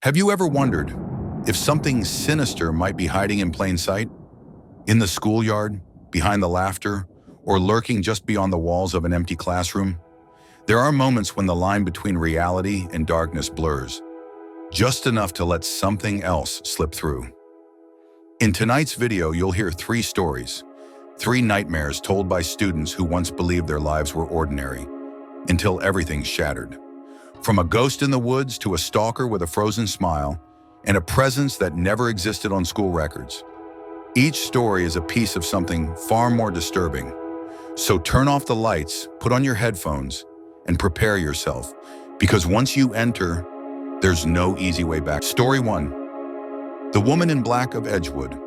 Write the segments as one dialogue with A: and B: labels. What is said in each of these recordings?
A: Have you ever wondered if something sinister might be hiding in plain sight? In the schoolyard, behind the laughter, or lurking just beyond the walls of an empty classroom? There are moments when the line between reality and darkness blurs, just enough to let something else slip through. In tonight's video, you'll hear three stories, three nightmares told by students who once believed their lives were ordinary, until everything shattered. From a ghost in the woods to a stalker with a frozen smile, and a presence that never existed on school records. Each story is a piece of something far more disturbing. So turn off the lights, put on your headphones, and prepare yourself, because once you enter, there's no easy way back. Story 1. The Woman in Black of Edgewood.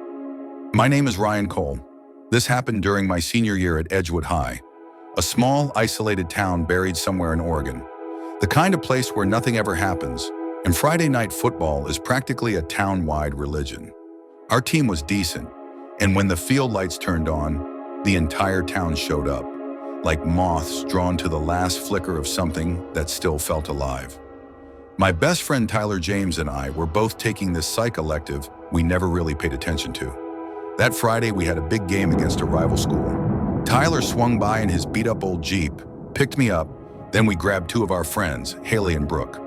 A: My name is Ryan Cole. This happened during my senior year at Edgewood High, a small, isolated town buried somewhere in Oregon. The kind of place where nothing ever happens, and Friday night football is practically a town-wide religion. Our team was decent, and when the field lights turned on, the entire town showed up, like moths drawn to the last flicker of something that still felt alive. My best friend Tyler James and I were both taking this psych elective we never really paid attention to. That Friday, we had a big game against a rival school. Tyler swung by in his beat-up old Jeep, picked me up, then we grabbed two of our friends, Haley and Brooke.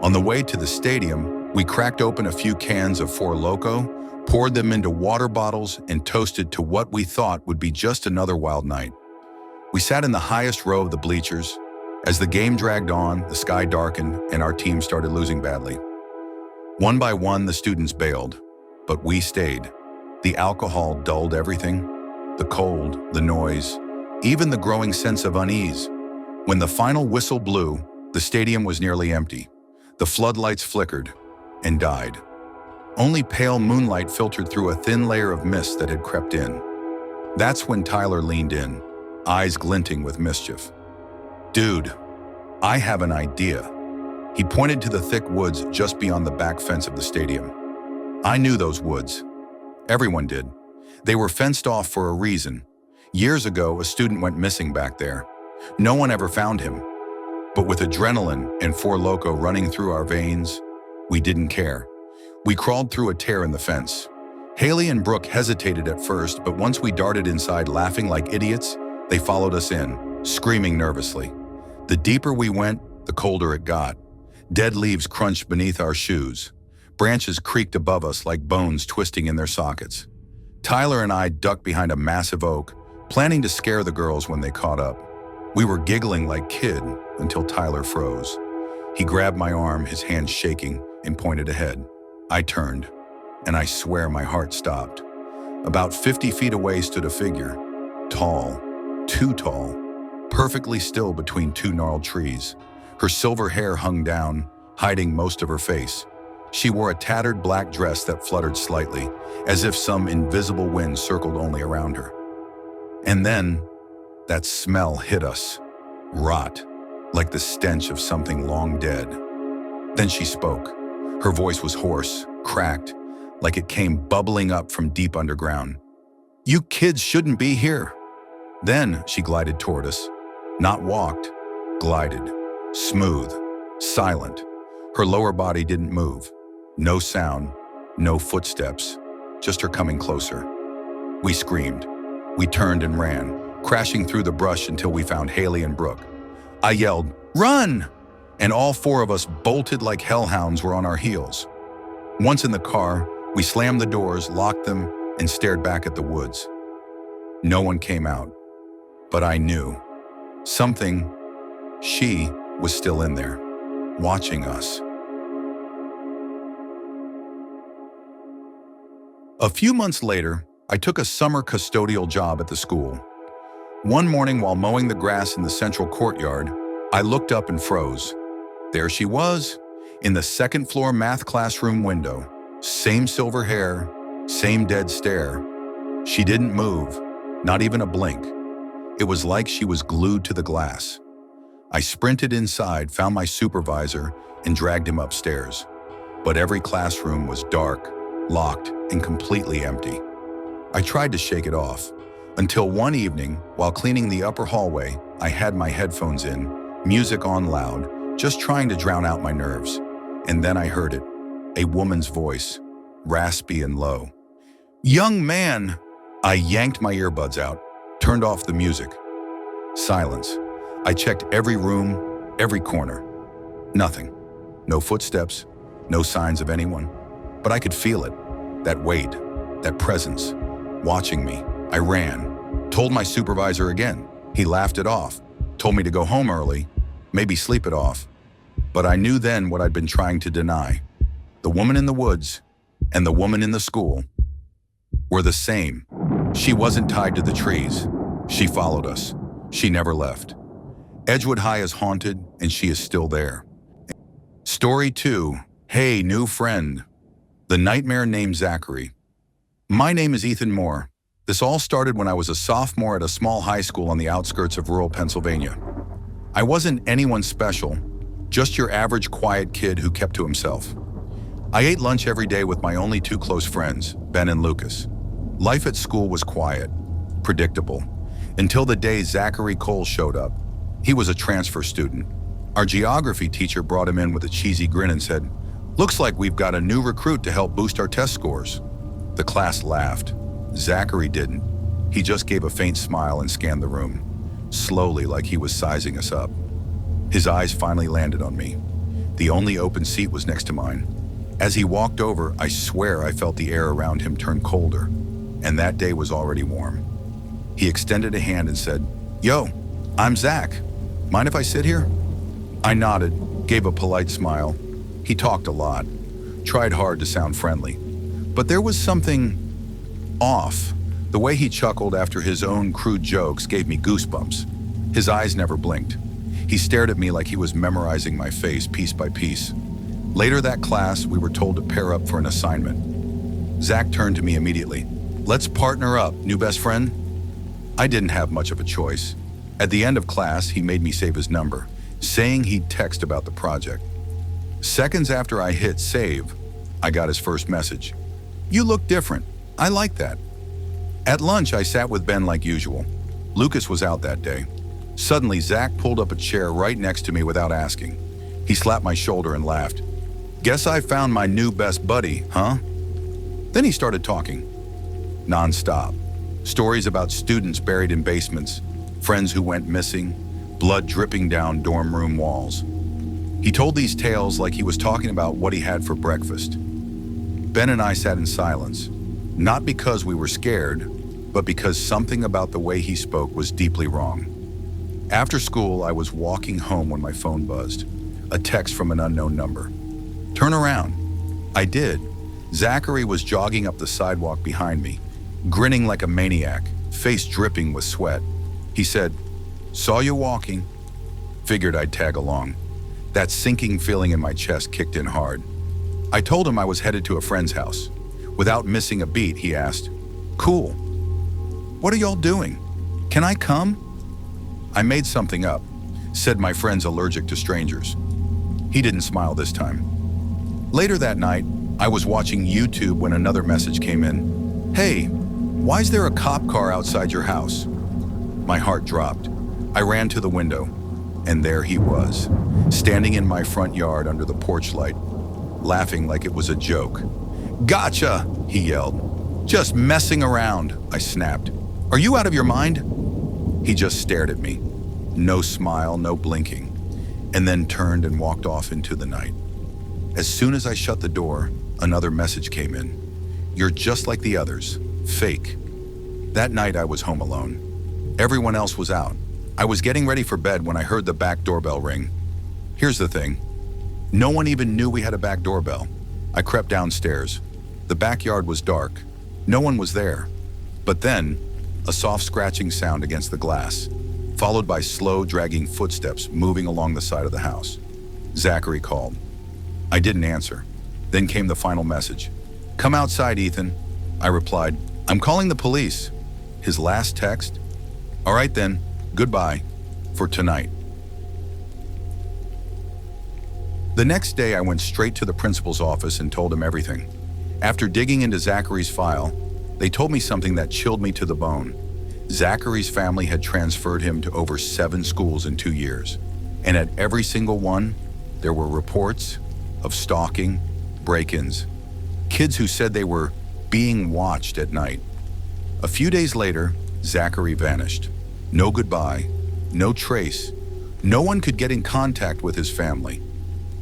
A: On the way to the stadium, we cracked open a few cans of Four Loko, poured them into water bottles, and toasted to what we thought would be just another wild night. We sat in the highest row of the bleachers. As the game dragged on, the sky darkened, and our team started losing badly. One by one, the students bailed, but we stayed. The alcohol dulled everything, the cold, the noise, even the growing sense of unease. When the final whistle blew, the stadium was nearly empty. The floodlights flickered and died. Only pale moonlight filtered through a thin layer of mist that had crept in. That's when Tyler leaned in, eyes glinting with mischief. "Dude, I have an idea." He pointed to the thick woods just beyond the back fence of the stadium. I knew those woods. Everyone did. They were fenced off for a reason. Years ago, a student went missing back there. No one ever found him. But with adrenaline and Four Loko running through our veins, we didn't care. We crawled through a tear in the fence. Haley and Brooke hesitated at first, but once we darted inside laughing like idiots, they followed us in, screaming nervously. The deeper we went, the colder it got. Dead leaves crunched beneath our shoes. Branches creaked above us like bones twisting in their sockets. Tyler and I ducked behind a massive oak, planning to scare the girls when they caught up. We were giggling like kids until Tyler froze. He grabbed my arm, his hand shaking, and pointed ahead. I turned, and I swear my heart stopped. About 50 feet away stood a figure, tall, too tall, perfectly still between two gnarled trees. Her silver hair hung down, hiding most of her face. She wore a tattered black dress that fluttered slightly, as if some invisible wind circled only around her. And then, that smell hit us. Rot, like the stench of something long dead. Then she spoke. Her voice was hoarse, cracked, like it came bubbling up from deep underground. "You kids shouldn't be here." Then she glided toward us. Not walked, glided. Smooth, silent. Her lower body didn't move. No sound, no footsteps, just her coming closer. We screamed. We turned and ran, crashing through the brush until we found Haley and Brooke. I yelled, "Run!" And all four of us bolted like hellhounds were on our heels. Once in the car, we slammed the doors, locked them, and stared back at the woods. No one came out, but I knew. She was still in there, watching us. A few months later, I took a summer custodial job at the school. One morning while mowing the grass in the central courtyard, I looked up and froze. There she was, in the second-floor math classroom window. Same silver hair, same dead stare. She didn't move, not even a blink. It was like she was glued to the glass. I sprinted inside, found my supervisor, and dragged him upstairs. But every classroom was dark, locked, and completely empty. I tried to shake it off, until one evening, while cleaning the upper hallway, I had my headphones in, music on loud, just trying to drown out my nerves. And then I heard it. A woman's voice, raspy and low. "Young man!" I yanked my earbuds out, turned off the music. Silence. I checked every room, every corner. Nothing. No footsteps, no signs of anyone. But I could feel it. That weight, that presence, watching me. I ran, told my supervisor again. He laughed it off, told me to go home early, maybe sleep it off. But I knew then what I'd been trying to deny. The woman in the woods and the woman in the school were the same. She wasn't tied to the trees. She followed us. She never left. Edgewood High is haunted, and she is still there. Story 2. Hey, new friend. The nightmare named Zachary. My name is Ethan Moore. This all started when I was a sophomore at a small high school on the outskirts of rural Pennsylvania. I wasn't anyone special, just your average quiet kid who kept to himself. I ate lunch every day with my only 2 close friends, Ben and Lucas. Life at school was quiet, predictable, until the day Zachary Cole showed up. He was a transfer student. Our geography teacher brought him in with a cheesy grin and said, "Looks like we've got a new recruit to help boost our test scores." The class laughed. Zachary didn't. He just gave a faint smile and scanned the room, slowly like he was sizing us up. His eyes finally landed on me. The only open seat was next to mine. As he walked over, I swear I felt the air around him turn colder, and that day was already warm. He extended a hand and said, "Yo, I'm Zach. Mind if I sit here?" I nodded, gave a polite smile. He talked a lot, tried hard to sound friendly. But there was something off. The way he chuckled after his own crude jokes gave me goosebumps. His eyes never blinked. He stared at me like he was memorizing my face piece by piece. Later that class, we were told to pair up for an assignment. Zach turned to me immediately. "Let's partner up, new best friend." I didn't have much of a choice. At the end of class, he made me save his number, saying he'd text about the project. Seconds after I hit save, I got his first message. "You look different. I like that." At lunch, I sat with Ben like usual. Lucas was out that day. Suddenly, Zach pulled up a chair right next to me without asking. He slapped my shoulder and laughed. "Guess I found my new best buddy, huh?" Then he started talking. Non-stop. Stories about students buried in basements, friends who went missing, blood dripping down dorm room walls. He told these tales like he was talking about what he had for breakfast. Ben and I sat in silence, not because we were scared, but because something about the way he spoke was deeply wrong. After school, I was walking home when my phone buzzed. A text from an unknown number. "Turn around." I did. Zachary was jogging up the sidewalk behind me, grinning like a maniac, face dripping with sweat. He said, "Saw you walking." Figured I'd tag along. That sinking feeling in my chest kicked in hard. I told him I was headed to a friend's house. Without missing a beat, he asked, "Cool. What are y'all doing? Can I come?" I made something up, said my friend's allergic to strangers. He didn't smile this time. Later that night, I was watching YouTube when another message came in. "Hey, why is there a cop car outside your house?" My heart dropped. I ran to the window, and there he was, standing in my front yard under the porch light, laughing like it was a joke. "Gotcha!" he yelled. "Just messing around," I snapped. "Are you out of your mind?" He just stared at me. No smile, no blinking, and then turned and walked off into the night. As soon as I shut the door, another message came in. "You're just like the others. Fake." That night I was home alone. Everyone else was out. I was getting ready for bed when I heard the back doorbell ring. Here's the thing. No one even knew we had a back doorbell. I crept downstairs. The backyard was dark. No one was there. But then, a soft scratching sound against the glass, followed by slow, dragging footsteps moving along the side of the house. Zachary called. I didn't answer. Then came the final message. "Come outside, Ethan." I replied, "I'm calling the police." His last text? "All right then, goodbye, for tonight." The next day, I went straight to the principal's office and told him everything. After digging into Zachary's file, they told me something that chilled me to the bone. Zachary's family had transferred him to over 7 schools in 2 years, and at every single one, there were reports of stalking, break-ins, kids who said they were being watched at night. A few days later, Zachary vanished. No goodbye, no trace. No one could get in contact with his family.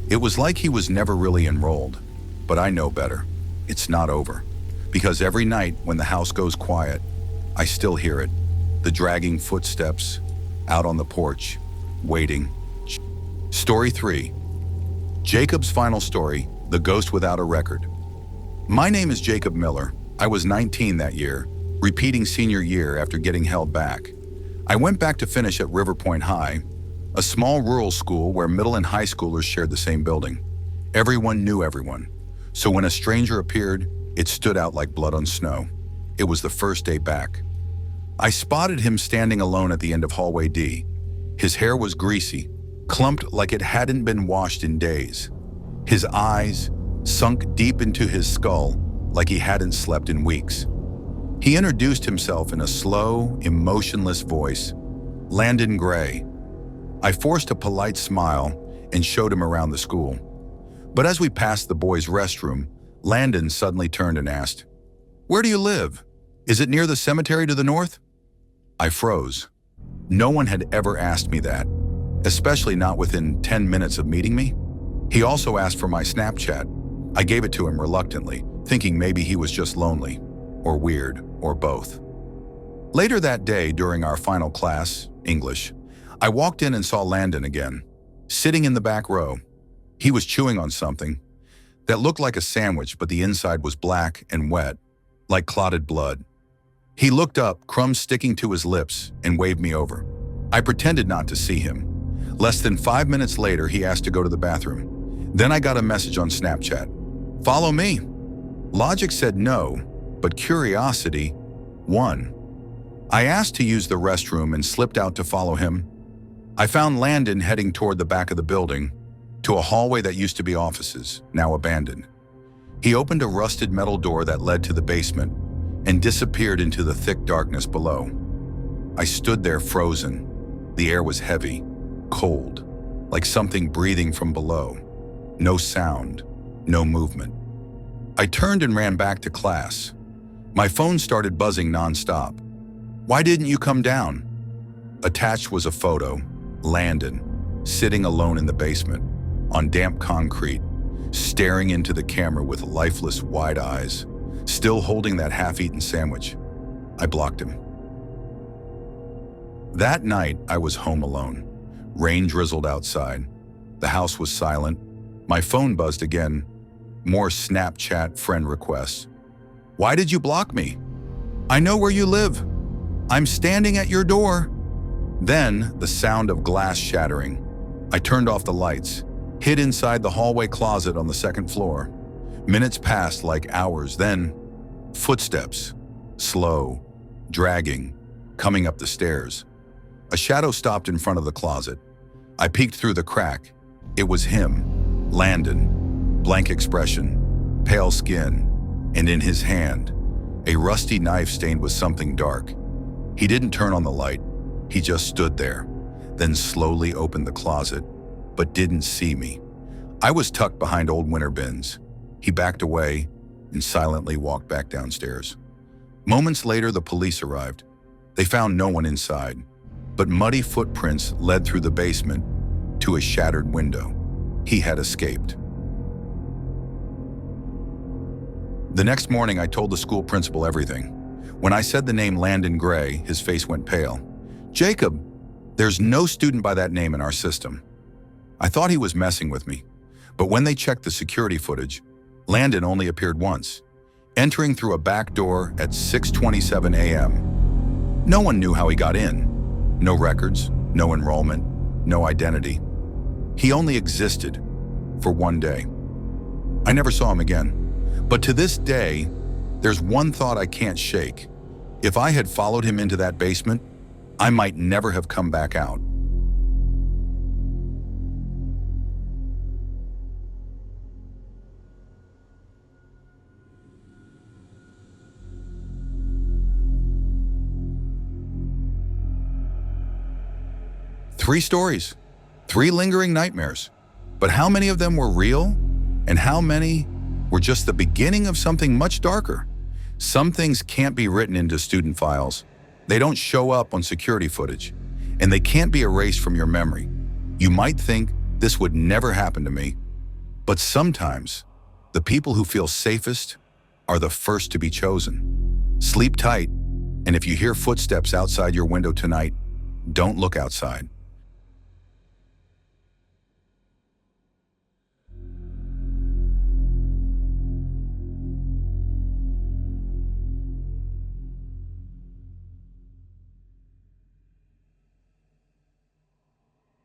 A: It was like he was never really enrolled. But I know better. It's not over. Because every night when the house goes quiet, I still hear it. The dragging footsteps out on the porch, waiting. Story 3. Jacob's final story, The Ghost Without a Record. My name is Jacob Miller. I was 19 that year, repeating senior year after getting held back. I went back to finish at River Point High, a small rural school where middle and high schoolers shared the same building. Everyone knew everyone, so when a stranger appeared, it stood out like blood on snow. It was the first day back. I spotted him standing alone at the end of hallway D. His hair was greasy, clumped like it hadn't been washed in days. His eyes sunk deep into his skull like he hadn't slept in weeks. He introduced himself in a slow, emotionless voice. Landon Gray. I forced a polite smile and showed him around the school. But as we passed the boys' restroom, Landon suddenly turned and asked, "Where do you live? Is it near the cemetery to the north?" I froze. No one had ever asked me that, especially not within 10 minutes of meeting me. He also asked for my Snapchat. I gave it to him reluctantly, thinking maybe he was just lonely, or weird, or both. Later that day, during our final class, English, I walked in and saw Landon again, sitting in the back row. He was chewing on something that looked like a sandwich, but the inside was black and wet, like clotted blood. He looked up, crumbs sticking to his lips, and waved me over. I pretended not to see him. Less than 5 minutes later, he asked to go to the bathroom. Then I got a message on Snapchat. "Follow me." Logic said no, but curiosity won. I asked to use the restroom and slipped out to follow him. I found Landon heading toward the back of the building, to a hallway that used to be offices, now abandoned. He opened a rusted metal door that led to the basement and disappeared into the thick darkness below. I stood there frozen. The air was heavy, cold, like something breathing from below. No sound, no movement. I turned and ran back to class. My phone started buzzing nonstop. "Why didn't you come down?" Attached was a photo, Landon, sitting alone in the basement, on damp concrete, staring into the camera with lifeless, wide eyes, still holding that half-eaten sandwich. I blocked him. That night, I was home alone. Rain drizzled outside. The house was silent. My phone buzzed again. More Snapchat friend requests. "Why did you block me?" "I know where you live. I'm standing at your door." Then, the sound of glass shattering. I turned off the lights, hid inside the hallway closet on the second floor. Minutes passed like hours, then footsteps, slow, dragging, coming up the stairs. A shadow stopped in front of the closet. I peeked through the crack. It was him, Landon, blank expression, pale skin, and in his hand, a rusty knife stained with something dark. He didn't turn on the light. He just stood there, then slowly opened the closet, but didn't see me. I was tucked behind old winter bins. He backed away and silently walked back downstairs. Moments later, the police arrived. They found no one inside, but muddy footprints led through the basement to a shattered window. He had escaped. The next morning, I told the school principal everything. When I said the name Landon Gray, his face went pale. "Jacob, there's no student by that name in our system." I thought he was messing with me, but when they checked the security footage, Landon only appeared once, entering through a back door at 6:27 a.m. No one knew how he got in. No records, no enrollment, no identity. He only existed for one day. I never saw him again. But to this day, there's one thought I can't shake. If I had followed him into that basement, I might never have come back out. Three stories, 3 lingering nightmares. But how many of them were real? And how many We're just the beginning of something much darker. Some things can't be written into student files. They don't show up on security footage, and they can't be erased from your memory. You might think this would never happen to me, but sometimes the people who feel safest are the first to be chosen. Sleep tight, and if you hear footsteps outside your window tonight, don't look outside.